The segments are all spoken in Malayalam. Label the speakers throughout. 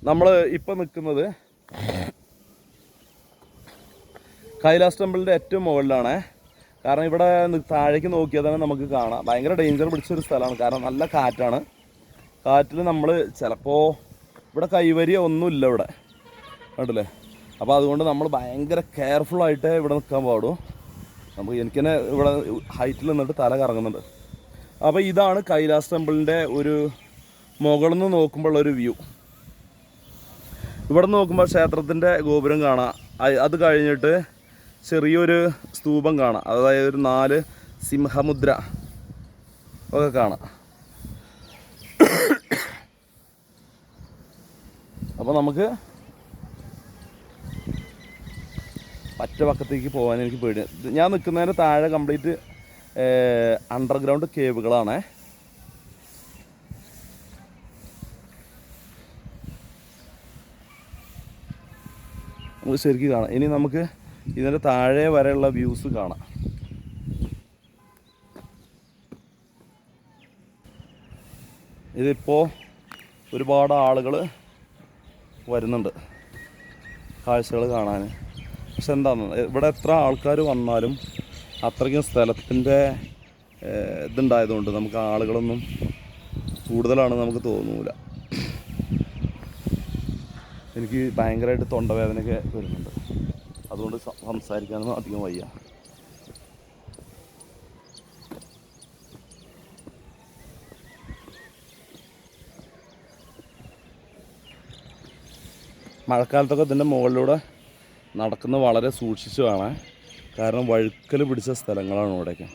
Speaker 1: നമ്മൾ ഇപ്പം നിൽക്കുന്നത് കൈലാസ് ടെമ്പിളിൻ്റെ ഏറ്റവും മുകളിലാണ്. കാരണം ഇവിടെ താഴേക്ക് നോക്കിയാൽ തന്നെ നമുക്ക് കാണാം. ഭയങ്കര ഡേഞ്ചർ പിടിച്ചൊരു സ്ഥലമാണ്. കാരണം നല്ല കാറ്റാണ്. കാറ്റിൽ നമ്മൾ ചിലപ്പോൾ ഇവിടെ കൈവരിയോ ഒന്നുമില്ല ഇവിടെ, കണ്ടില്ലേ? അപ്പോൾ അതുകൊണ്ട് നമ്മൾ ഭയങ്കര കെയർഫുള്ളായിട്ട് ഇവിടെ നിൽക്കാൻ പാടും. എനിക്ക് തന്നെ ഇവിടെ ഹൈറ്റിൽ നിന്നിട്ട് തല കറങ്ങുന്നുണ്ട്. അപ്പോൾ ഇതാണ് കൈലാസ് ടെമ്പിളിൻ്റെ ഒരു മുകളിൽ നിന്ന് നോക്കുമ്പോൾ ഒരു വ്യൂ. ഇവിടെ നോക്കുമ്പോൾ ക്ഷേത്രത്തിൻ്റെ ഗോപുരം കാണാം. അത് കഴിഞ്ഞിട്ട് ചെറിയൊരു സ്തൂപം കാണാം. അതായത് ഒരു 4 സിംഹമുദ്ര ഒക്കെ കാണാം. അപ്പോൾ നമുക്ക് പക്കത്തേക്ക് പോകാൻ എനിക്ക് പേടിയാണ്. ഞാൻ നിൽക്കുന്നതിന് താഴെ കംപ്ലീറ്റ് അണ്ടർഗ്രൗണ്ട് കേവുകളാണ്. നമുക്ക് ശരിക്കും കാണാം. ഇനി നമുക്ക് ഇതിൻ്റെ താഴെ വരെയുള്ള വ്യൂസ് കാണാം. ഇതിപ്പോൾ ഒരുപാട് ആളുകൾ വരുന്നുണ്ട് കാഴ്ചകൾ കാണാൻ. പക്ഷെ എന്താണെന്ന് ഇവിടെ എത്ര ആൾക്കാർ വന്നാലും അത്രയ്ക്കും സ്ഥലത്തിൻ്റെ ഇതുണ്ടായതുകൊണ്ട് നമുക്ക് ആളുകളൊന്നും കൂടുതലാണ് നമുക്ക് തോന്നൂല. എനിക്ക് ഭയങ്കരമായിട്ട് തൊണ്ടവേദനയൊക്കെ വരുന്നുണ്ട്. അതുകൊണ്ട് സംസാരിക്കാനൊന്നും അധികം വയ്യ. മഴക്കാലത്തൊക്കെ ഇതിൻ്റെ മുകളിലൂടെ നടക്കുന്നത് വളരെ സൂക്ഷിച്ച് വേണം. കാരണം വഴുക്കൽ പിടിച്ച സ്ഥലങ്ങളാണ് ഇവിടെയൊക്കെ.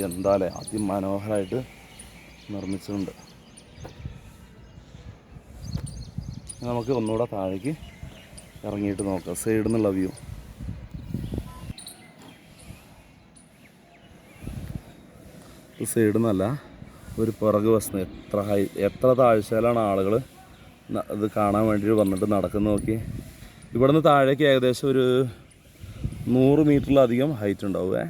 Speaker 1: എന്താല്ലേ അതിമനോഹരമായിട്ട് നിർമ്മിച്ചിട്ടുണ്ട്. നമുക്ക് ഒന്നുകൂടെ താഴേക്ക് ഇറങ്ങിയിട്ട് നോക്കാം സൈഡിൽ നിന്നുള്ള വ്യൂ. സൈഡിൽ നിന്നല്ല, ഒരു പുറകു വശത്ത് എത്ര താഴ്ചയിലാണ് ആളുകൾ ഇത് കാണാൻ വേണ്ടി വന്നിട്ട് നടക്കുന്നത് നോക്കി. ഇവിടെ നിന്ന് താഴേക്ക് ഏകദേശം ഒരു 100 മീറ്ററിലധികം ഹൈറ്റ് ഉണ്ടാവുമേ.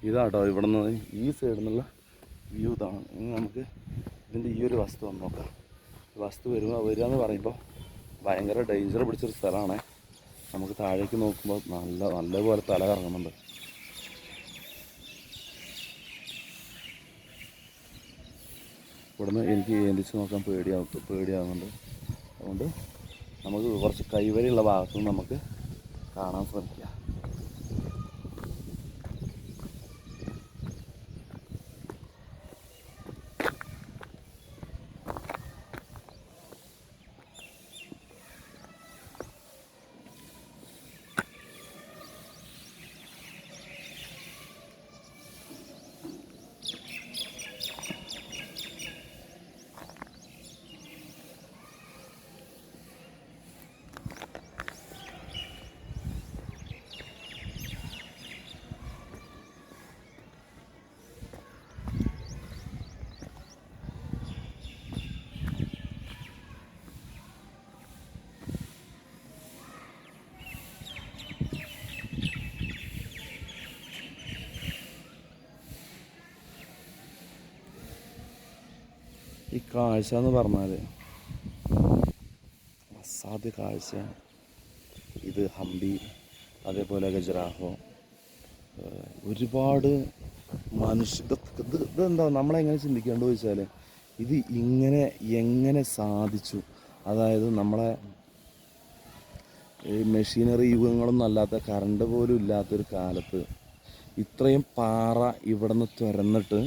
Speaker 1: ഇതാട്ടോ ഇവിടെ നിന്ന് ഈ സൈഡിൽ നിന്നുള്ള വ്യൂ ഇതാണ്. ഇനി നമുക്ക് ഇതിൻ്റെ ഈ ഒരു വസ്തു വന്ന് നോക്കാം. വസ്തു വരിക എന്ന് പറയുമ്പോൾ ഭയങ്കര ഡേഞ്ചർ പിടിച്ചൊരു സ്ഥലമാണ്. നമുക്ക് താഴേക്ക് നോക്കുമ്പോൾ നല്ലപോലെ തല കറങ്ങുന്നുണ്ട്. ഇവിടുന്ന് എനിക്ക് ഏന്തിച്ച് നോക്കാൻ പേടിയാവുന്നുണ്ട്. അതുകൊണ്ട് നമുക്ക് കുറച്ച് കൈവരിയുള്ള ഭാഗത്തുനിന്ന് നമുക്ക് കാണാൻ ശ്രമിക്കാം. ഈ കാഴ്ച എന്ന് പറഞ്ഞാൽ അസാധ്യ കാഴ്ചയാണ്. ഇത് ഹംപി, അതേപോലെ ഖജുരാഹോ, ഒരുപാട് ഇതെന്താ നമ്മളെങ്ങനെ ചിന്തിക്കേണ്ടത് ചോദിച്ചാൽ ഇത് എങ്ങനെ സാധിച്ചു? അതായത് നമ്മളെ മെഷീനറി യുഗങ്ങളൊന്നും അല്ലാത്ത കറണ്ട് പോലും ഇല്ലാത്തൊരു കാലത്ത് ഇത്രയും പാറ ഇവിടെ നിന്ന് തുരന്നിട്ട്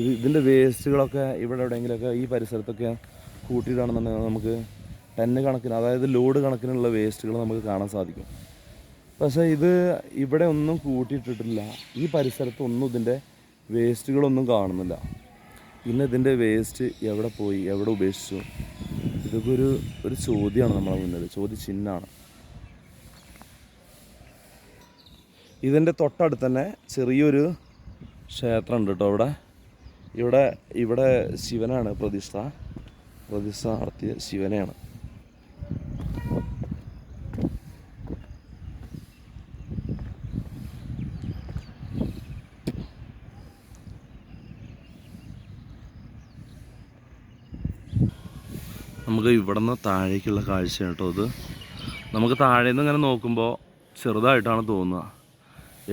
Speaker 1: ഇതിൻ്റെ വേസ്റ്റുകളൊക്കെ ഇവിടെ എവിടെയെങ്കിലുമൊക്കെ ഈ പരിസരത്തൊക്കെ കൂട്ടിയിടാണെന്നുണ്ടെങ്കിൽ നമുക്ക് ടണ്ണ് കണക്കിന്, അതായത് ലോഡ് കണക്കിനുള്ള വേസ്റ്റുകൾ നമുക്ക് കാണാൻ സാധിക്കും. പക്ഷേ ഇത് ഇവിടെ ഒന്നും കൂട്ടിയിട്ടിട്ടില്ല. ഈ പരിസരത്തൊന്നും ഇതിൻ്റെ വേസ്റ്റുകളൊന്നും കാണുന്നില്ല. പിന്നെ ഇതിൻ്റെ വേസ്റ്റ് എവിടെ പോയി, എവിടെ ഉപേക്ഷിച്ചു, ഇതൊക്കെ ഒരു ചോദ്യമാണ് നമ്മളെ മുന്നിൽ, ചോദ്യചിഹ്നമാണ്. ഇതിൻ്റെ തൊട്ടടുത്ത് തന്നെ ചെറിയൊരു ക്ഷേത്രമുണ്ട് കേട്ടോ. ഇവിടെ ശിവനാണ് പ്രതിഷ്ഠ നടത്തിയ ശിവനെയാണ്. നമുക്ക് ഇവിടെ നിന്ന് താഴേക്കുള്ള കാഴ്ച കേട്ടോ ഇത്. നമുക്ക് താഴെ നിന്ന് ഇങ്ങനെ നോക്കുമ്പോൾ ചെറുതായിട്ടാണ് തോന്നുക,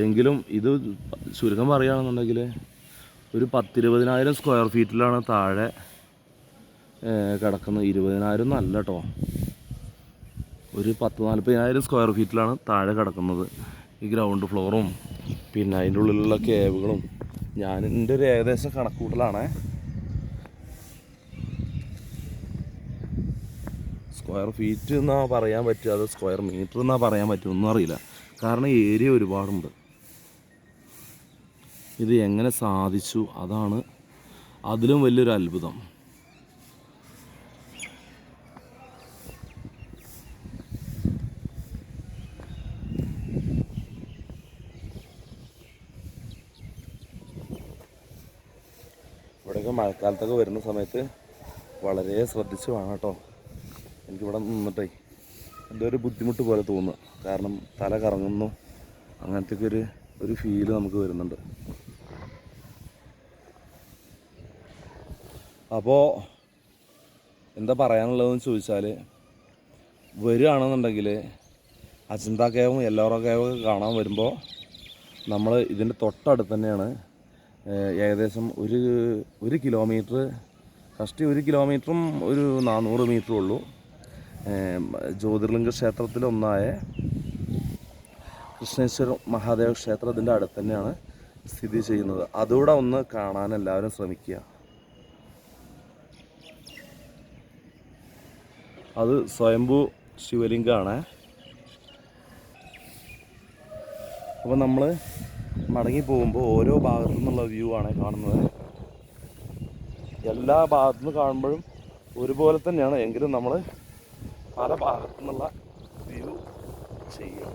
Speaker 1: എങ്കിലും ഇത് ചുരുക്കം പറയുകയാണെന്നുണ്ടെങ്കിൽ ഒരു 10-20,000 സ്ക്വയർ ഫീറ്റിലാണ് താഴെ കിടക്കുന്നത്. 20,000 എന്നല്ല കേട്ടോ, ഒരു 10-40,000 സ്ക്വയർ ഫീറ്റിലാണ് താഴെ കിടക്കുന്നത്. ഈ ഗ്രൗണ്ട് ഫ്ലോറും പിന്നെ അതിൻ്റെ ഉള്ളിലുള്ള കേവുകളും എൻ്റെ ഒരു ഏകദേശം കണക്കൂട്ടലാണേ. സ്ക്വയർ ഫീറ്റ് എന്നാണ് പറയാൻ പറ്റുക, അത് സ്ക്വയർ മീറ്റർ എന്നാണ് പറയാൻ പറ്റുക, ഒന്നും അറിയില്ല. കാരണം ഏരിയ ഒരുപാടുണ്ട്. ഇത് എങ്ങനെ സാധിച്ചു, അതാണ് അതിലും വലിയൊരു അത്ഭുതം. ഇവിടെയൊക്കെ മഴക്കാലത്തൊക്കെ വരുന്ന സമയത്ത് വളരെ ശ്രദ്ധിച്ച് വേണം കേട്ടോ. എനിക്കിവിടെ നിന്നിട്ടേ എന്തോ ഒരു ബുദ്ധിമുട്ട് പോലെ തോന്നുക, കാരണം തല കറങ്ങുന്നു, അങ്ങനത്തെ ഒരു ഫീല് നമുക്ക് വരുന്നുണ്ട്. അപ്പോൾ എന്താ പറയാനുള്ളതെന്ന് ചോദിച്ചാൽ, വരികയാണെന്നുണ്ടെങ്കിൽ അജന്ത കേവും എല്ലോറ കേവൊക്കെ കാണാൻ വരുമ്പോൾ നമ്മൾ ഇതിൻ്റെ തൊട്ടടുത്ത് തന്നെയാണ്. ഏകദേശം ഒരു കിലോമീറ്റർ, കഷ്ടി 1 കിലോമീറ്ററും ഒരു 400 മീറ്ററും ഉള്ളൂ. ജ്യോതിർലിംഗ ക്ഷേത്രത്തിലൊന്നായ കൃഷ്ണേശ്വര മഹാദേവ ക്ഷേത്രം ഇതിൻ്റെ അടുത്ത് തന്നെയാണ് സ്ഥിതി ചെയ്യുന്നത്. അതുകൂടെ ഒന്ന് കാണാൻ എല്ലാവരും ശ്രമിക്കുക. അത് സ്വയംഭൂ ശിവലിംഗമാണ്. അപ്പോൾ നമ്മൾ മടങ്ങി പോകുമ്പോൾ ഓരോ ഭാഗത്തു നിന്നുള്ള വ്യൂ ആണ് കാണുന്നത്. എല്ലാ ഭാഗത്തു നിന്ന് കാണുമ്പോഴും ഒരുപോലെ തന്നെയാണ്, എങ്കിലും നമ്മൾ പല ഭാഗത്തു നിന്നുള്ള വ്യൂ ചെയ്യും.